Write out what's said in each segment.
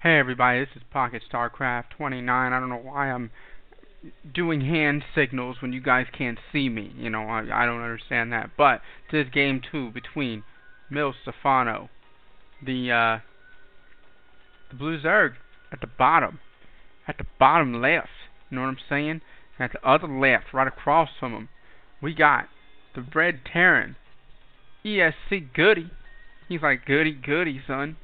Hey everybody, this is Pocket StarCraft 29. I don't know why I'm doing hand signals when you guys can't see me. I don't understand that. But this game 2 between Stephano, the blue Zerg at the bottom left. You know what I'm saying? At the other left, right across from him, we got the red Terran, ESC Goody. He's like Goody, son.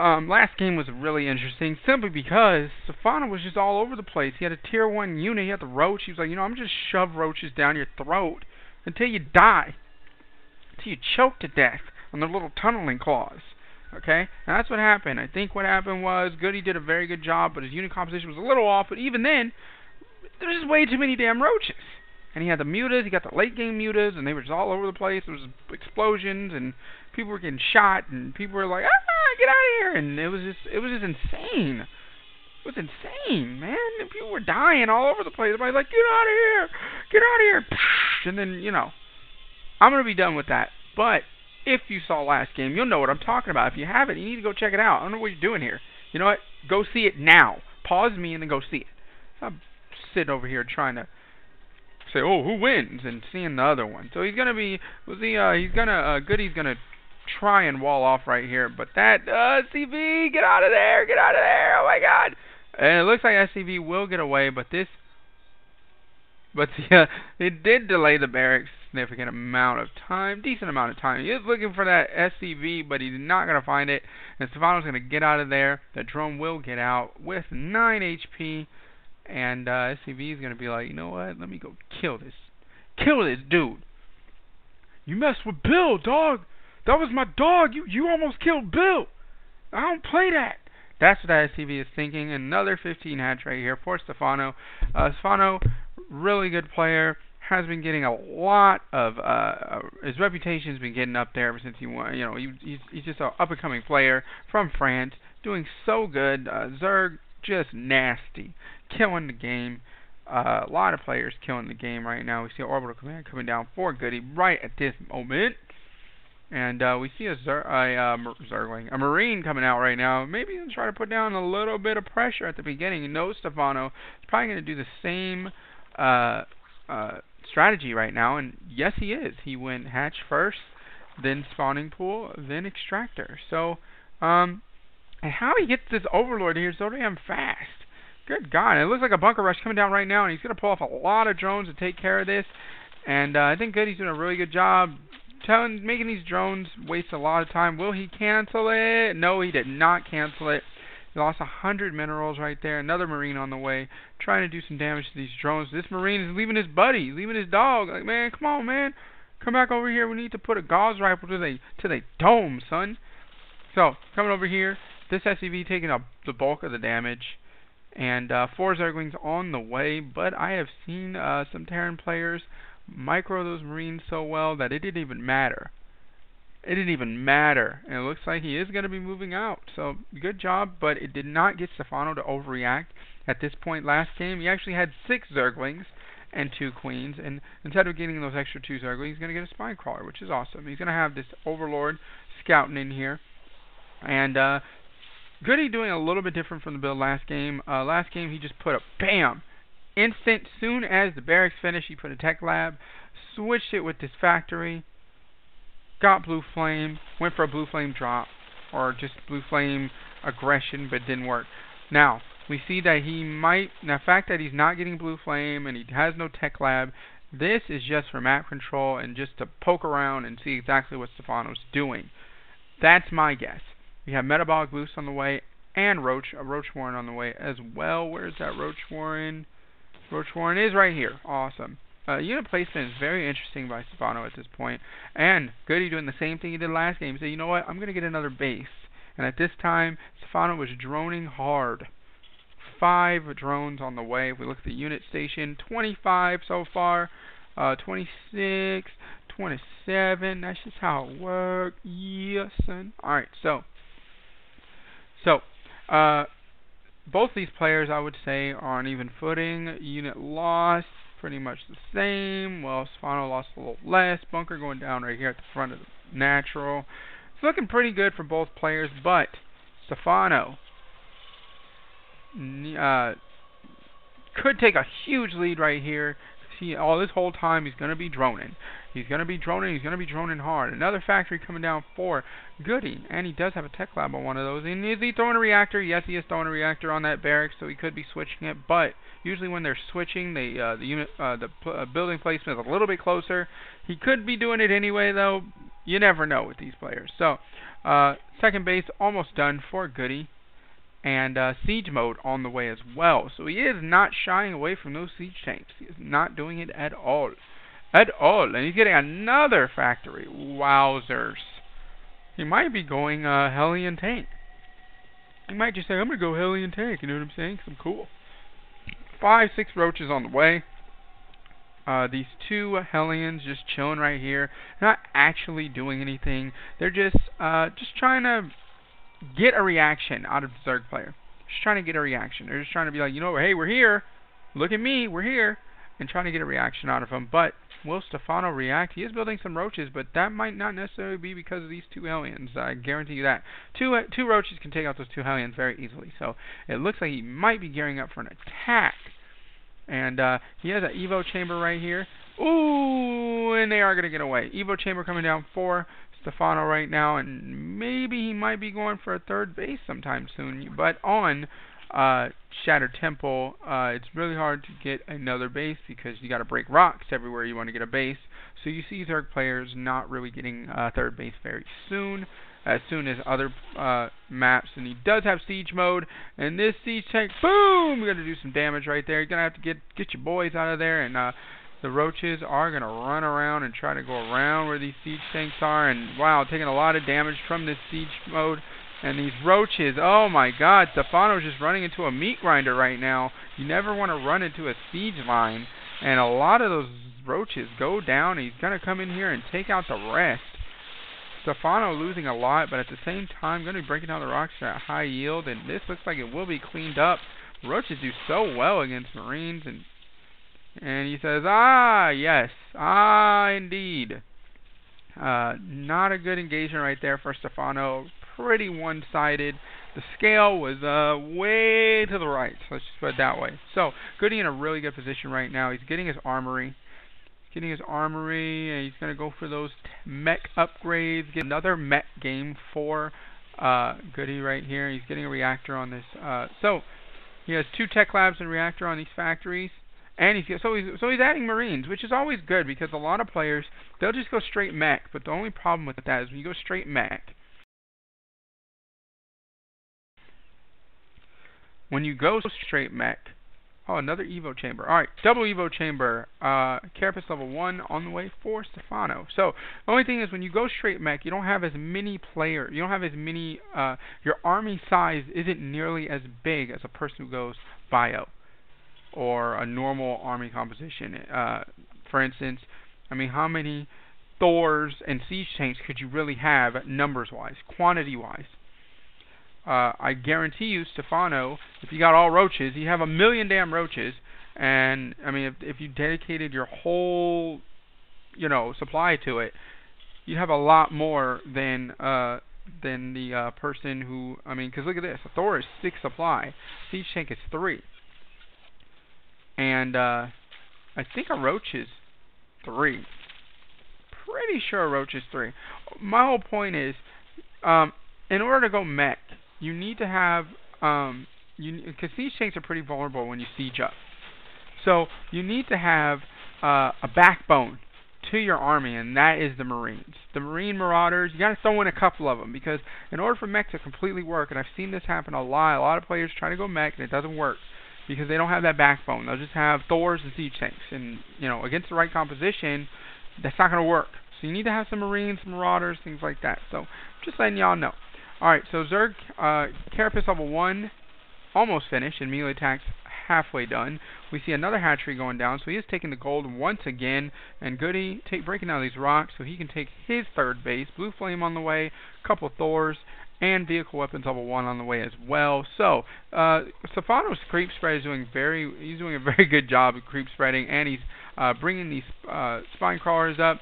Last game was really interesting simply because Stephano was just all over the place. He had a tier 1 unit, he had the roach. He was like, I'm just shove roaches down your throat until you die. Until you choke to death on their little tunneling claws. Okay? And that's what happened. I think what happened was Goody did a very good job, but his unit composition was a little off. But even then, there's just way too many damn roaches. And he had the mutas, he got the late game mutas, and they were just all over the place. There was explosions, and people were getting shot, and people were like, get out of here! And it was just insane. It was insane, man. And people were dying all over the place. Everybody's like, get out of here! And then, I'm going to be done with that. But if you saw last game, you'll know what I'm talking about. If you haven't, you need to go check it out. I don't know what you're doing here. You know what? Go see it now. Pause me and then go see it. I'm sitting over here trying to say, who wins, and seeing the other one. So he's gonna be, Goody's gonna try and wall off right here, but that SCV, get out of there, oh my god. And it looks like SCV will get away, but it did delay the barracks significant amount of time, decent amount of time. He is looking for that SCV, but he's not gonna find it, and Stephano's gonna get out of there. The drone will get out with 9 HP. And SCV is going to be like, you know what? Let me go kill this dude. You messed with Bill, dog. That was my dog. You almost killed Bill. I don't play that. That's what that SCV is thinking. Another 15 hatch right here for Stephano. Stephano, really good player. Has been getting a lot of his reputation's been getting up there ever since he won. He's just an up and coming player from France, doing so good. Zerg, just nasty, killing the game. A lot of players killing the game right now. We see Orbital Command coming down for Goody right at this moment. And we see a Marine coming out right now. Maybe he's going to try to put down a little bit of pressure at the beginning. You know Stephano is probably going to do the same strategy right now. And yes, he is. He went hatch first, then spawning pool, then extractor. So, and how he gets this Overlord here so damn fast. Good God. And it looks like a bunker rush coming down right now, and he's going to pull off a lot of drones to take care of this. And I think Goody's doing a really good job making these drones waste a lot of time. Will he cancel it? No, he did not cancel it. He lost 100 minerals right there. Another Marine on the way, trying to do some damage to these drones. This Marine is leaving his buddy, leaving his dog. Like, man, come on, man. Come back over here. We need to put a gauze rifle to the dome, son. So, coming over here. This SCV taking up the bulk of the damage, and 4 Zerglings on the way, but I have seen some Terran players micro those Marines so well that it didn't even matter. It didn't even matter, and it looks like he is going to be moving out, so good job, but it did not get Stephano to overreact. At this point last game, he actually had 6 Zerglings and 2 Queens, and instead of getting those extra 2 Zerglings, he's going to get a Spine Crawler, which is awesome. He's going to have this Overlord scouting in here, and Goody doing a little bit different from the build last game. Last game, he just put a BAM! Instant, soon as the barracks finished, he put a tech lab, switched it with this factory, got Blue Flame, went for a Blue Flame drop, or just Blue Flame aggression, but didn't work. Now, we see that the fact that he's not getting Blue Flame and he has no tech lab, this is just for map control and just to poke around and see exactly what Stephano's doing. That's my guess. We have Metabolic Boost on the way, and a Roach Warren on the way as well. Where's that Roach Warren? Roach Warren is right here. Awesome. Unit placement is very interesting by Stephano at this point. And Goody doing the same thing he did last game. He said, you know what? I'm going to get another base. And at this time, Stephano was droning hard. 5 drones on the way. If we look at the unit station, 25 so far. 26, 27. That's just how it works. Yes, son. Alright, so both these players, I would say, are on even footing. Unit loss, pretty much the same. Well, Stephano lost a little less. Bunker going down right here at the front of the natural. It's looking pretty good for both players, but Stephano Could take a huge lead right here. See, all this whole time he's going to be droning. He's going to be droning. He's going to be droning hard. Another factory coming down for Goody, and he does have a tech lab on one of those. And is he throwing a reactor? Yes, he is throwing a reactor on that barracks, so he could be switching it. But usually when they're switching, the building placement is a little bit closer. He could be doing it anyway, though. You never know with these players. So, second base almost done for Goody. And siege mode on the way as well. So he is not shying away from those siege tanks. He is not doing it at all. At all. And he's getting another factory. Wowzers. He might be going Hellion tank. He might just say, I'm going to go Hellion tank. You know what I'm saying? 'Cause I'm cool. 5, 6 roaches on the way. These 2 Hellions just chilling right here. Not actually doing anything. They're just trying to get a reaction out of the Zerg player. Just trying to get a reaction. They're just trying to be like, you know, hey, we're here. Look at me, we're here. And trying to get a reaction out of him. But will Stephano react? He is building some roaches, but that might not necessarily be because of these 2 Hellions. I guarantee you that. Two roaches can take out those 2 Hellions very easily. So it looks like he might be gearing up for an attack. And he has an Evo chamber right here. Ooh, and they are going to get away. Evo chamber coming down for Stephano right now, and maybe he might be going for a third base sometime soon. But on Shattered Temple, it's really hard to get another base because you got to break rocks everywhere you want to get a base. So you see Zerg players not really getting third base very soon, as soon as other maps. And he does have siege mode, and this siege tank, boom, we're gonna do some damage right there. You're gonna have to get your boys out of there, and the roaches are going to run around and try to go around where these siege tanks are. And wow, taking a lot of damage from this siege mode. And these roaches, oh my god, Stephano's just running into a meat grinder right now. You never want to run into a siege line. And a lot of those roaches go down. He's going to come in here and take out the rest. Stephano losing a lot, but at the same time, going to be breaking down the rocks at high yield. And this looks like it will be cleaned up. Roaches do so well against Marines, and he says, yes, indeed. Not a good engagement right there for Stephano. Pretty one-sided. The scale was way to the right, so let's just put it that way. So, Goody in a really good position right now. He's getting his armory. And he's going to go for those mech upgrades. Get another mech game for Goody right here. He's getting a reactor on this. So, he has 2 tech labs and reactor on these factories. And he's adding Marines, which is always good because a lot of players, they'll just go straight mech. But the only problem with that is when you go straight mech, oh, another Evo chamber. Alright, double Evo chamber. Carapace level 1 on the way for Stephano. So, the only thing is when you go straight mech, you don't have as many players. You don't have as many, your army size isn't nearly as big as a person who goes bio, or a normal army composition. For instance, I mean, how many Thors and siege tanks could you really have numbers-wise, quantity-wise? I guarantee you, Stephano, if you got all roaches, you have 1,000,000 damn roaches, and I mean, if you dedicated your whole, supply to it, you'd have a lot more than the person who, I mean, because look at this, a Thor is 6 supply, siege tank is 3. And I think a roach is 3. Pretty sure a roach is 3. My whole point is, in order to go mech, you need to have, because siege tanks are pretty vulnerable when you siege up. So you need to have a backbone to your army, and that is the Marines. The Marine Marauders, you got to throw in a couple of them, because in order for mech to completely work, and I've seen this happen a lot of players try to go mech, and it doesn't work. Because they don't have that backbone. They'll just have Thors and siege tanks. And, against the right composition, that's not going to work. So you need to have some Marines, some Marauders, things like that. So, just letting y'all know. Alright, so Zerg, Carapace level 1, almost finished, and melee attacks halfway done. We see another hatchery going down, so he is taking the gold once again. And Goody breaking down these rocks so he can take his third base. Blue Flame on the way, a couple Thors, and vehicle weapons level 1 on the way as well. So, Stephano's creep spread is doing a very good job of creep spreading, and he's bringing these spine crawlers up.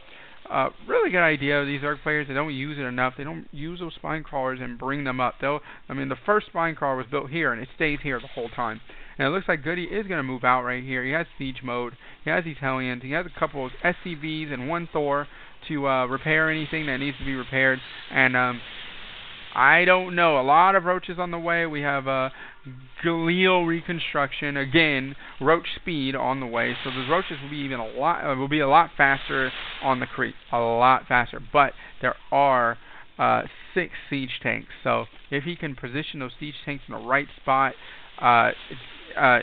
really good idea. These Zerg players, they don't use it enough. They don't use those spine crawlers and bring them up. I mean, the first spine crawler was built here, and it stays here the whole time. And it looks like Goody is going to move out right here. He has siege mode. He has these Hellions. He has a couple of SCVs and one Thor to repair anything that needs to be repaired. And I don't know. A lot of roaches on the way. We have Galil reconstruction again. Roach speed on the way. So the roaches will be even a lot faster on the creep. A lot faster. But there are 6 siege tanks. So if he can position those siege tanks in the right spot,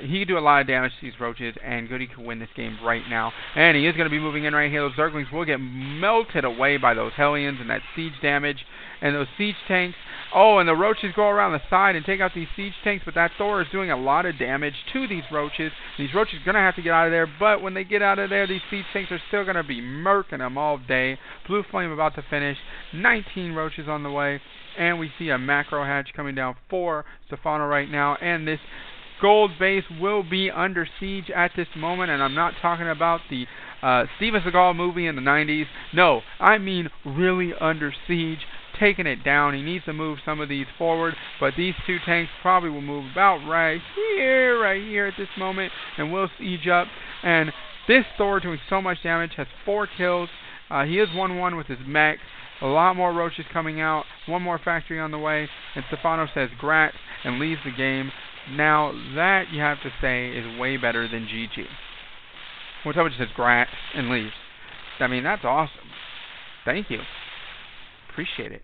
he can do a lot of damage to these roaches, and Goody can win this game right now. And he is going to be moving in right here. Those Zerglings will get melted away by those Hellions and that siege damage. And those siege tanks, oh, and the roaches go around the side and take out these siege tanks, but that Thor is doing a lot of damage to these roaches. These roaches are going to have to get out of there, but when they get out of there, these siege tanks are still going to be murking them all day. Blue Flame about to finish. 19 roaches on the way. And we see a macro hatch coming down for Stephano right now. And this gold base will be under siege at this moment, and I'm not talking about the Steven Seagal movie in the 90s. No, I mean really under siege, taking it down. He needs to move some of these forward, but these 2 tanks probably will move about right here at this moment, and will siege up. And this Thor doing so much damage, has 4 kills. He is 1-1 with his mech. A lot more roaches coming out. One more factory on the way, and Stephano says grats and leaves the game. Now, that, you have to say, is way better than GG. When someone just says grats and leaves. I mean, that's awesome. Thank you. Appreciate it.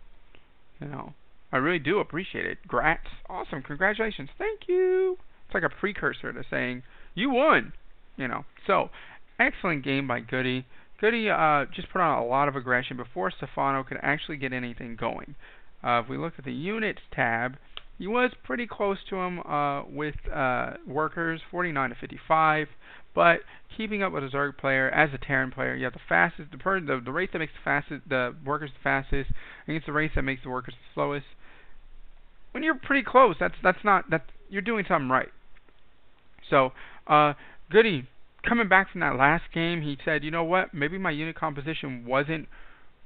You know, I really do appreciate it. Grats. Awesome. Congratulations. Thank you. It's like a precursor to saying, you won. You know. So, excellent game by Goody. Goody just put on a lot of aggression before Stephano could actually get anything going. If we look at the units tab, he was pretty close to him with workers, 49 to 55. But keeping up with a Zerg player, as a Terran player, you have the fastest, the race that makes the workers the fastest against the race that makes the workers the slowest. When you're pretty close, you're doing something right. So, Goody, coming back from that last game, he said, you know what, maybe my unit composition was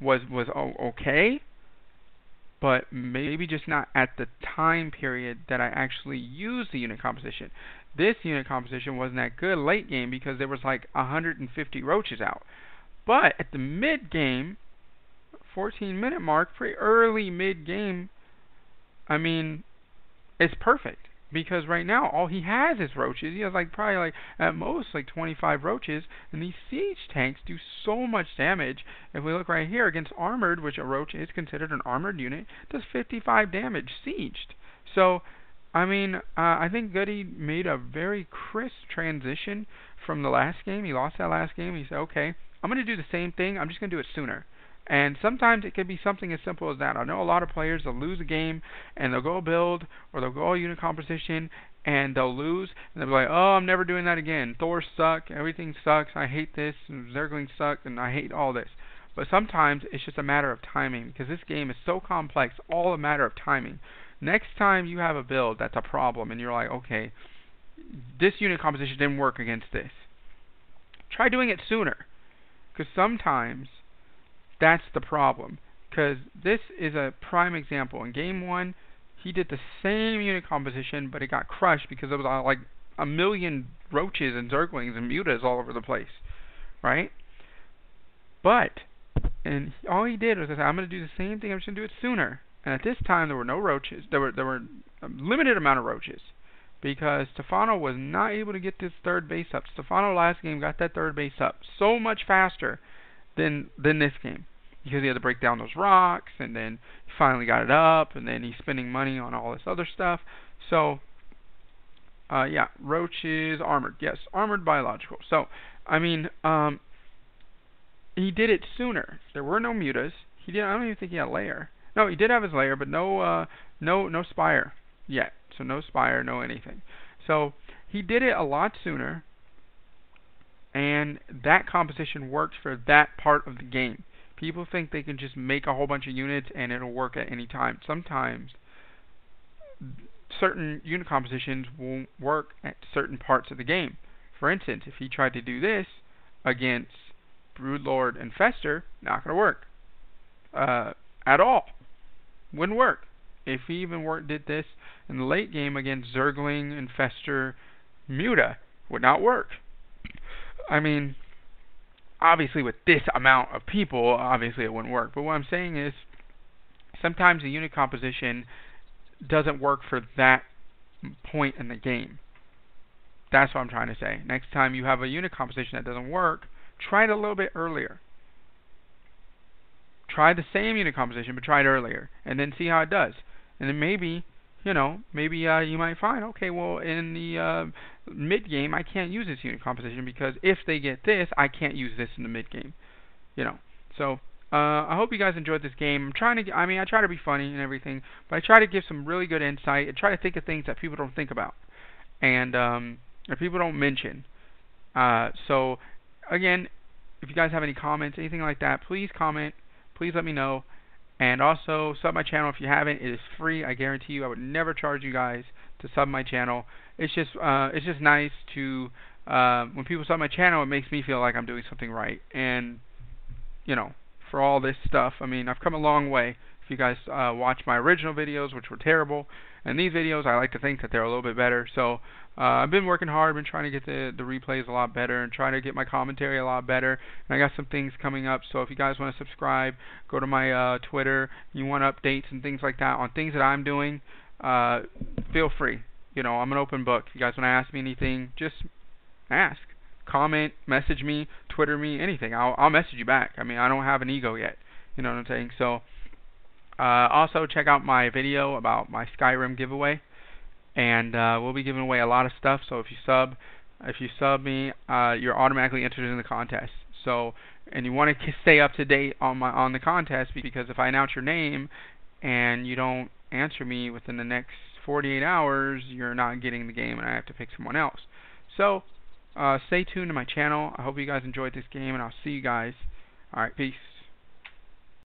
okay, but maybe just not at the time period that I actually used the unit composition. This unit composition wasn't that good late game because there was like 150 roaches out. But at the mid game, 14-minute mark, pretty early mid game, I mean, it's perfect. Because right now, all he has is roaches. He has probably at most 25 roaches. And these siege tanks do so much damage. If we look right here against armored, which a roach is considered an armored unit, does 55 damage sieged. So, I mean, I think Goody made a very crisp transition from the last game. He lost that last game. He said, okay, I'm going to do the same thing. I'm just going to do it sooner. And sometimes it could be something as simple as that. I know a lot of players, they'll lose a game, and they'll go build, or they'll go unit composition, and they'll lose, and they'll be like, oh, I'm never doing that again. Thor suck, everything sucks, I hate this, and Zerglings suck, and I hate all this. But sometimes it's just a matter of timing, because this game is so complex, all a matter of timing. Next time you have a build that's a problem, and you're like, okay, this unit composition didn't work against this. Try doing it sooner, because sometimes that's the problem. Because this is a prime example. In game 1, he did the same unit composition, but it got crushed because there was like a million roaches and Zerglings and mutas all over the place, right? And all he did was say, I'm going to do the same thing, I'm just going to do it sooner. And at this time, there were no roaches. There were a limited amount of roaches. Because Stephano was not able to get this third base up. Stephano last game got that third base up so much faster than this game, because he had to break down those rocks, and then he finally got it up, and then he's spending money on all this other stuff. So, yeah, roaches, armored, yes, armored biological. So, I mean, he did it sooner. There were no mutas. I don't even think he had a lair. No, he did have his lair, but no spire yet. So no spire, no anything. So he did it a lot sooner, and that composition works for that part of the game. People think they can just make a whole bunch of units and it'll work at any time. Sometimes certain unit compositions won't work at certain parts of the game. For instance, if he tried to do this against Broodlord Infester, not going to work. At all. Wouldn't work. If he even did this in the late game against Zergling, Infester, Muta, would not work. I mean, obviously with this amount of people, obviously it wouldn't work. But what I'm saying is, sometimes the unit composition doesn't work for that point in the game. That's what I'm trying to say. Next time you have a unit composition that doesn't work, try it a little bit earlier. Try the same unit composition, but try it earlier, and then see how it does. And then maybe, you might find, okay, well, in the mid game, I can't use this unit composition because if they get this, I can't use this in the mid game. So I hope you guys enjoyed this game. I try to be funny and everything, but I try to give some really good insight and try to think of things that people don't think about and that people don't mention. So again, if you guys have any comments, anything like that, please comment. Please let me know. And also, sub my channel if you haven't. It is free. I guarantee you I would never charge you guys to sub my channel. It's just nice to, when people sub my channel, it makes me feel like I'm doing something right. And, for all this stuff, I've come a long way. If you guys watch my original videos, which were terrible, and these videos, I like to think that they're a little bit better. So I've been working hard, been trying to get the replays a lot better, and trying to get my commentary a lot better. And I got some things coming up. So if you guys want to subscribe, go to my Twitter. You want updates and things like that on things that I'm doing, feel free. I'm an open book. If you guys want to ask me anything, just ask. Comment, message me, Twitter me, anything. I'll message you back. I don't have an ego yet. You know what I'm saying? So also check out my video about my Skyrim giveaway, and we'll be giving away a lot of stuff. So if you sub me, you're automatically entered in the contest. So, and you want to stay up to date on the contest, because if I announce your name and you don't answer me within the next 48 hours, you're not getting the game, and I have to pick someone else. So stay tuned to my channel. I hope you guys enjoyed this game, and I'll see you guys. Alright, peace.